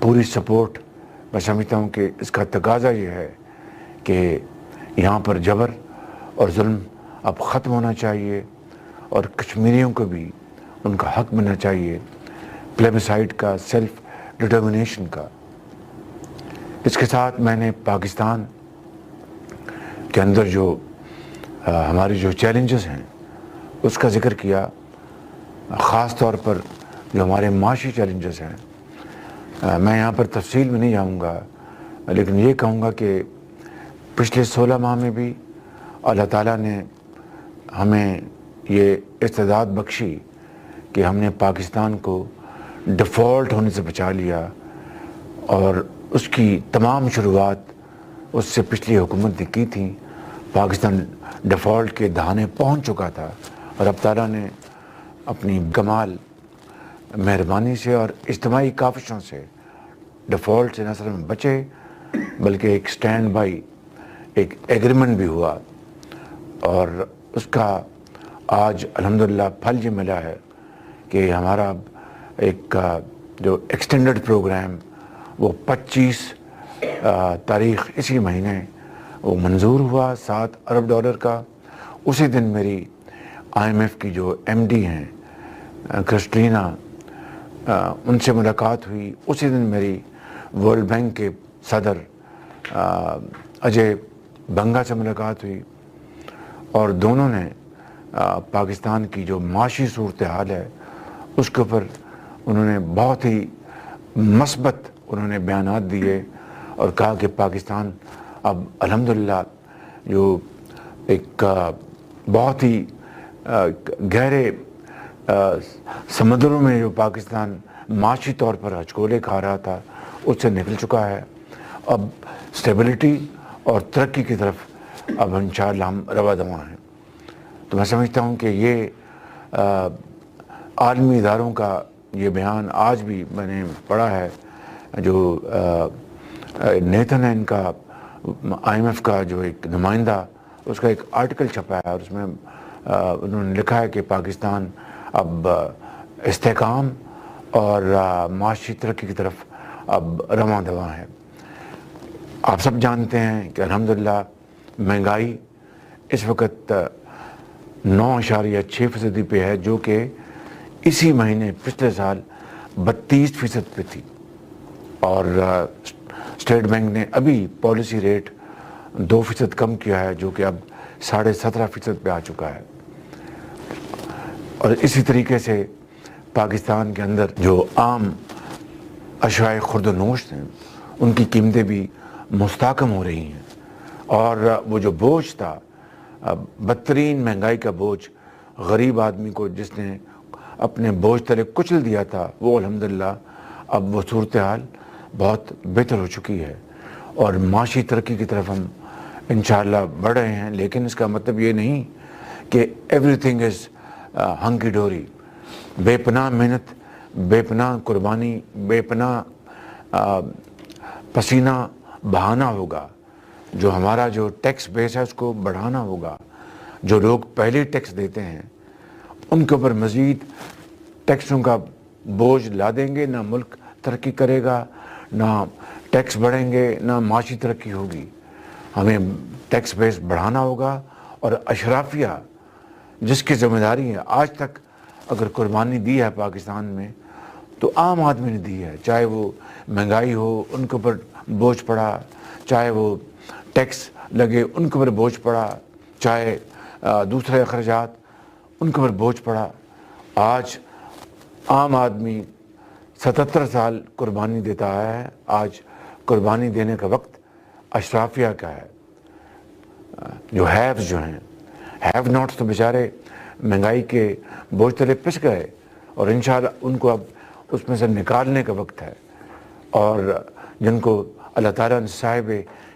پوری سپورٹ میں سمجھتا ہوں کہ اس کا تقاضا یہ ہے کہ یہاں پر جبر اور ظلم اب ختم ہونا چاہیے اور کشمیریوں کو بھی ان کا حق ملنا چاہیے پلیبسائٹ کا، سیلف ڈٹرمنیشن کا۔ اس کے ساتھ میں نے پاکستان کے اندر جو ہماری جو چیلنجز ہیں اس کا ذکر کیا، خاص طور پر جو ہمارے معاشی چیلنجز ہیں۔ میں یہاں پر تفصیل میں نہیں جاؤں گا، لیکن یہ کہوں گا کہ پچھلے 16 ماہ میں بھی اللہ تعالیٰ نے ہمیں یہ استعداد بخشی کہ ہم نے پاکستان کو ڈیفالٹ ہونے سے بچا لیا، اور اس کی تمام شروعات اس سے پچھلی حکومت نے کی تھیں۔ پاکستان ڈیفالٹ کے دہانے پہنچ چکا تھا، اور اب تعالیٰ نے اپنی کمال مہربانی سے اور اجتماعی کاوشوں سے ڈیفالٹ سے نہ صرف بچے بلکہ ایک سٹینڈ بائی ایک ایگریمنٹ بھی ہوا، اور اس کا آج الحمدللہ پھل یہ ملا ہے کہ ہمارا ایک جو ایکسٹینڈڈ پروگرام وہ 25 تاریخ اسی مہینے وہ منظور ہوا $7 ارب کا۔ اسی دن میری IMF کی جو MD ہیں کرسٹلینا، ان سے ملاقات ہوئی۔ اسی دن میری ورلڈ بینک کے صدر اجے بنگا سے ملاقات ہوئی، اور دونوں نے پاکستان کی جو معاشی صورتحال ہے اس کے اوپر انہوں نے بہت ہی مثبت انہوں نے بیانات دیے، اور کہا کہ پاکستان اب الحمدللہ جو ایک بہت ہی گہرے سمندروں میں جو پاکستان معاشی طور پر ہچکولے کھا رہا تھا اس سے نکل چکا ہے، اب سٹیبلٹی اور ترقی کی طرف اب انشاءاللہ ہم رواں دواں ہیں۔ تو میں سمجھتا ہوں کہ یہ عالمی اداروں کا یہ بیان آج بھی میں نے پڑھا ہے، جو نیتن ہے ان کا IMF کا جو ایک نمائندہ، اس کا ایک آرٹیکل چھپا ہے، اور اس میں انہوں نے لکھا ہے کہ پاکستان اب استحکام اور معاشی ترقی کی طرف اب رواں دواں ہے۔ آپ سب جانتے ہیں کہ الحمدللہ مہنگائی اس وقت 9.6% پہ ہے، جو کہ اسی مہینے پچھلے سال 32% پہ تھی، اور اسٹیٹ بینک نے ابھی پالیسی ریٹ 2% کم کیا ہے، جو کہ اب 17.5% پہ آ چکا ہے۔ اور اسی طریقے سے پاکستان کے اندر جو عام اشیاء خرد و نوش ہیں ان کی قیمتیں بھی مستحکم ہو رہی ہیں، اور وہ جو بوجھ تھا، بدترین مہنگائی کا بوجھ غریب آدمی کو جس نے اپنے بوجھ تلے کچل دیا تھا، وہ الحمدللہ اب وہ صورتحال بہت بہتر ہو چکی ہے، اور معاشی ترقی کی طرف ہم انشاءاللہ بڑھ رہے ہیں۔ لیکن اس کا مطلب یہ نہیں کہ ایوری تھنگ از ہنکی ڈوری۔ بے پناہ محنت، بے پناہ قربانی، بے پناہ پسینہ بہانا ہوگا، جو ہمارا جو ٹیکس بیس ہے اس کو بڑھانا ہوگا۔ جو لوگ پہلے ٹیکس دیتے ہیں ان کے اوپر مزید ٹیکسوں کا بوجھ لا دیں گے، نہ ملک ترقی کرے گا، نہ ٹیکس بڑھیں گے، نہ معاشی ترقی ہوگی۔ ہمیں ٹیکس بیس بڑھانا ہوگا، اور اشرافیہ جس کی ذمہ داری ہے، آج تک اگر قربانی دی ہے پاکستان میں تو عام آدمی نے دی ہے، چاہے وہ مہنگائی ہو ان کے اوپر بوجھ پڑا، چاہے وہ ٹیکس لگے ان کے اوپر بوجھ پڑا، چاہے دوسرے اخراجات ان کے اوپر بوجھ پڑا۔ آج عام آدمی 77 سال قربانی دیتا ہے، آج قربانی دینے کا وقت اشرافیہ کا ہے۔ جو ہیوز جو ہیں، ہیو ناٹس تو بیچارے مہنگائی کے بوجھ تلے پس گئے، اور انشاءاللہ ان کو اب اس میں سے نکالنے کا وقت ہے، اور جن کو اللہ تعالیٰ نے صاحب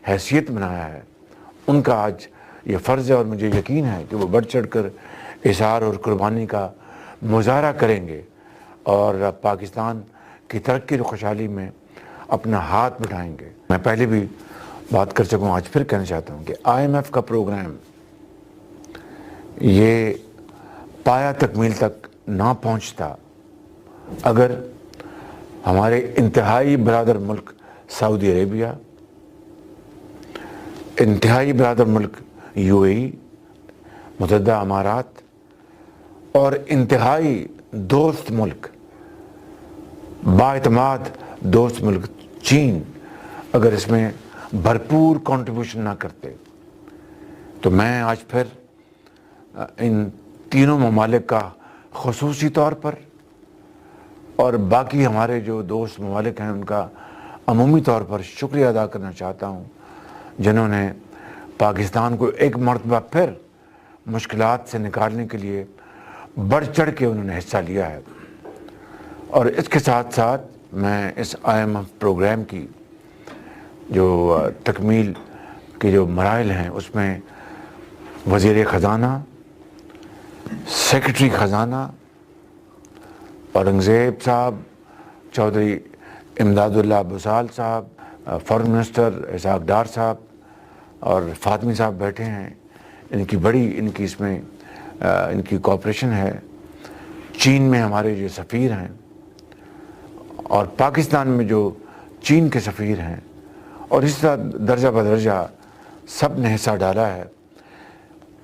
حیثیت بنایا ہے ان کا آج یہ فرض ہے، اور مجھے یقین ہے کہ وہ بڑھ چڑھ کر اظہار اور قربانی کا مظاہرہ کریں گے، اور پاکستان کی ترقی اور خوشحالی میں اپنا ہاتھ بٹھائیں گے۔ میں پہلے بھی بات کر چکا ہوں، آج پھر کہنا چاہتا ہوں کہ IMF کا پروگرام یہ پایا تکمیل تک نہ پہنچتا اگر ہمارے انتہائی برادر ملک سعودی عربیہ، انتہائی برادر ملک UAE، متحدہ امارات، اور انتہائی دوست ملک، بااعتماد دوست ملک چین اگر اس میں بھرپور کنٹریبیوشن نہ کرتے تو میں آج پھر ان تینوں ممالک کا خصوصی طور پر اور باقی ہمارے جو دوست ممالک ہیں ان کا عمومی طور پر شکریہ ادا کرنا چاہتا ہوں، جنہوں نے پاکستان کو ایک مرتبہ پھر مشکلات سے نکالنے کے لیے بڑھ چڑھ کے انہوں نے حصہ لیا ہے۔ اور اس کے ساتھ ساتھ میں اس IMF پروگرام کی جو تکمیل کے جو مراحل ہیں اس میں وزیر خزانہ، سیکرٹری خزانہ اورنگزیب صاحب، چودھری امداد اللہ بسال صاحب، فارن منسٹر اسحاق ڈار صاحب اور فاطمی صاحب بیٹھے ہیں، ان کی بڑی اس میں ان کی کوآپریشن ہے۔ چین میں ہمارے جو سفیر ہیں اور پاکستان میں جو چین کے سفیر ہیں، اور اس طرح درجہ بدرجہ سب نے حصہ ڈالا ہے۔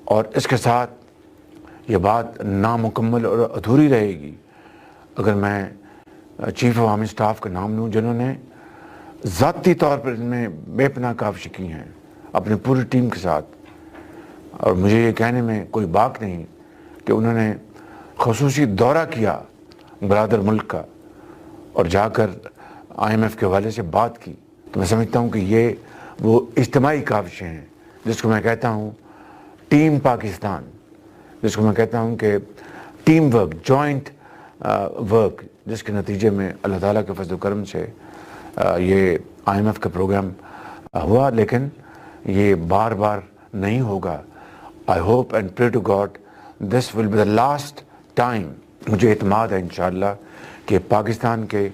اور اس کے ساتھ یہ بات نامکمل اور ادھوری رہے گی اگر میں چیف آف آرمی سٹاف کا نام لوں، جنہوں نے ذاتی طور پر ان میں بے پناہ کاوشیں کی ہیں اپنی پوری ٹیم کے ساتھ، اور مجھے یہ کہنے میں کوئی باک نہیں کہ انہوں نے خصوصی دورہ کیا برادر ملک کا اور جا کر IMF کے حوالے سے بات کی۔ تو میں سمجھتا ہوں کہ یہ وہ اجتماعی کاوشیں ہیں جس کو میں کہتا ہوں ٹیم پاکستان، جس کو میں کہتا ہوں کہ ٹیم ورک، جوائنٹ ورک، جس کے نتیجے میں اللہ تعالیٰ کے فضل و کرم سے یہ IMF کا پروگرام ہوا، لیکن یہ بار بار نہیں ہوگا۔ I hope and pray to God this will be the last time۔ مجھے اعتماد ہے انشاءاللہ کہ پاکستان کے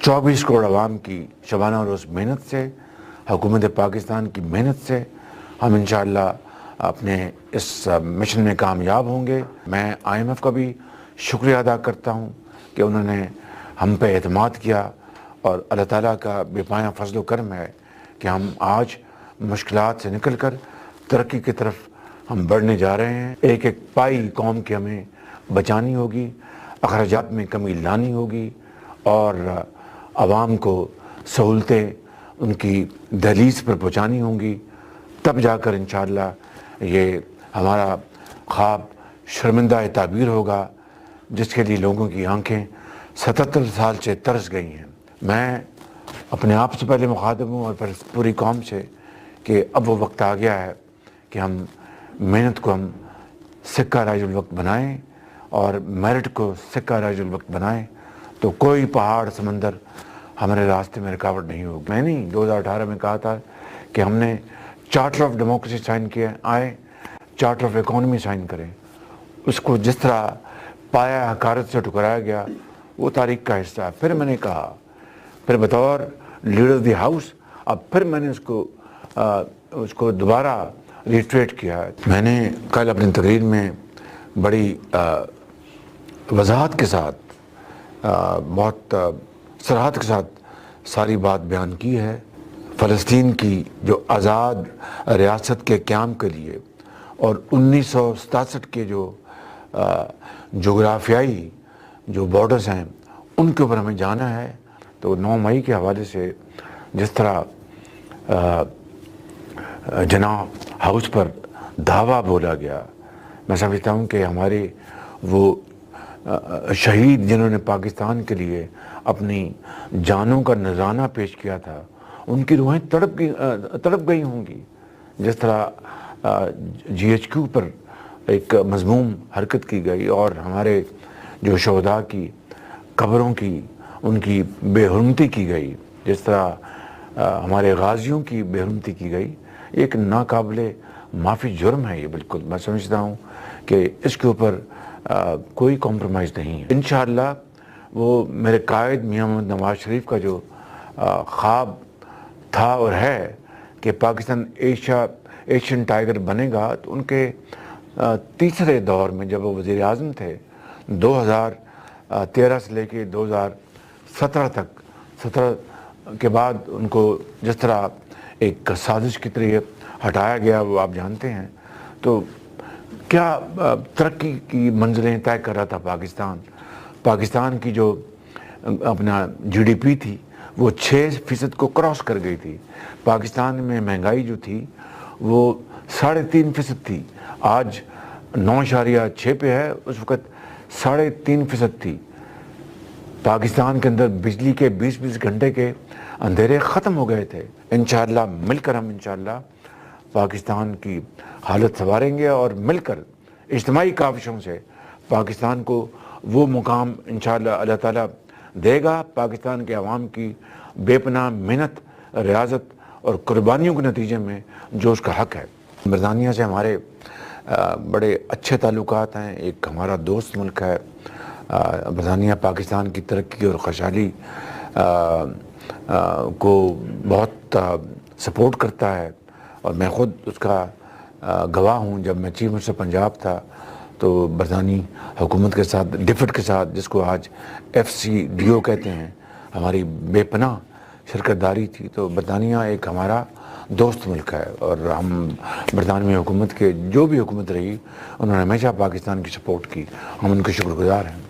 24 کروڑ عوام کی شبانہ روز محنت سے، حکومت پاکستان کی محنت سے ہم انشاءاللہ اپنے اس مشن میں کامیاب ہوں گے۔ میں IMF کا بھی شکریہ ادا کرتا ہوں کہ انہوں نے ہم پہ اعتماد کیا، اور اللہ تعالیٰ کا بے پایہ فضل و کرم ہے کہ ہم آج مشکلات سے نکل کر ترقی کی طرف ہم بڑھنے جا رہے ہیں۔ ایک ایک پائی قوم کی ہمیں بچانی ہوگی، اخراجات میں کمی لانی ہوگی، اور عوام کو سہولتیں ان کی دہلیز پر پہنچانی ہوں گی، تب جا کر انشاءاللہ یہ ہمارا خواب شرمندہ تعبیر ہوگا جس کے لیے لوگوں کی آنکھیں 77 سال سے ترس گئی ہیں۔ میں اپنے آپ سے پہلے مخاطب ہوں اور پھر پوری قوم سے کہ اب وہ وقت آ گیا ہے کہ ہم محنت کو ہم سکہ راج الوقت بنائیں اور میرٹ کو سکہ راج الوقت بنائیں، تو کوئی پہاڑ سمندر ہمارے راستے میں رکاوٹ نہیں ہوگی۔ میں نے 2018 میں کہا تھا کہ ہم نے چارٹر آف ڈیموکریسی سائن کیا، آئے چارٹر آف اکانومی سائن کریں۔ اس کو جس طرح پایا حقارت سے ٹکرایا گیا وہ تاریخ کا حصہ ہے۔ پھر میں نے کہا، پھر بطور لیڈر آف دی ہاؤس اب پھر میں نے اس کو دوبارہ ریٹریٹ کیا ہے۔ میں نے کل اپنی تقریر میں بڑی وضاحت کے ساتھ، بہت صراحت کے ساتھ ساری بات بیان کی ہے۔ فلسطین کی جو آزاد ریاست کے قیام کے لیے اور 1967 کے جو جغرافیائی جو بارڈرز ہیں ان کے اوپر ہمیں جانا ہے، تو 9 مئی کے حوالے سے جس طرح جناب ہاؤس پر دھاوا بولا گیا، میں سمجھتا ہوں کہ ہمارے وہ شہید جنہوں نے پاکستان کے لیے اپنی جانوں کا نذرانہ پیش کیا تھا، ان کی روحیں تڑپ گئی ہوں گی۔ جس طرح GHQ پر ایک مذموم حرکت کی گئی اور ہمارے جو شہداء کی قبروں کی ان کی بے حرمتی کی گئی، جس طرح ہمارے غازیوں کی بے حرمتی کی گئی، ایک ناقابل معافی جرم ہے۔ یہ بالکل میں سمجھتا ہوں کہ اس کے اوپر کوئی کمپرومائز نہیں ہے۔ انشاءاللہ وہ میرے قائد میاں محمد نواز شریف کا جو خواب تھا اور ہے کہ پاکستان ایشین ٹائیگر بنے گا، تو ان کے تیسرے دور میں جب وہ وزیر اعظم تھے 2000 13 سے لے کے 2017 تک 17 کے بعد ان کو جس طرح ایک سازش کی طرح ہٹایا گیا وہ آپ جانتے ہیں. تو کیا ترقی کی منزلیں طے کر رہا تھا پاکستان کی جو اپنا GDP تھی وہ 6% کو کراس کر گئی تھی. پاکستان میں مہنگائی جو تھی وہ 3.5% تھی, آج 9.6 پہ ہے, اس وقت 3.5% تھی. پاکستان کے اندر بجلی کے 20 گھنٹے کے اندھیرے ختم ہو گئے تھے. انشاءاللہ مل کر ہم انشاءاللہ پاکستان کی حالت سنواریں گے اور مل کر اجتماعی کاوشوں سے پاکستان کو وہ مقام انشاءاللہ اللہ تعالیٰ دے گا. پاکستان کے عوام کی بے پناہ محنت, ریاضت اور قربانیوں کے نتیجے میں جو اس کا حق ہے. برطانیہ سے ہمارے بڑے اچھے تعلقات ہیں. ایک ہمارا دوست ملک ہے. برطانیہ پاکستان کی ترقی اور خوشحالی کو بہت سپورٹ کرتا ہے, اور میں خود اس کا گواہ ہوں. جب میں چیف منسٹر پنجاب تھا تو برطانوی حکومت کے ساتھ ڈفٹ کے ساتھ, جس کو آج FCDO کہتے ہیں, ہماری بے پناہ شرکت داری تھی. تو برطانیہ ایک ہمارا دوست ملک ہے, اور ہم برطانوی حکومت کے جو بھی حکومت رہی انہوں نے ہمیشہ پاکستان کی سپورٹ کی. ہم ان کے شکر گزار ہیں.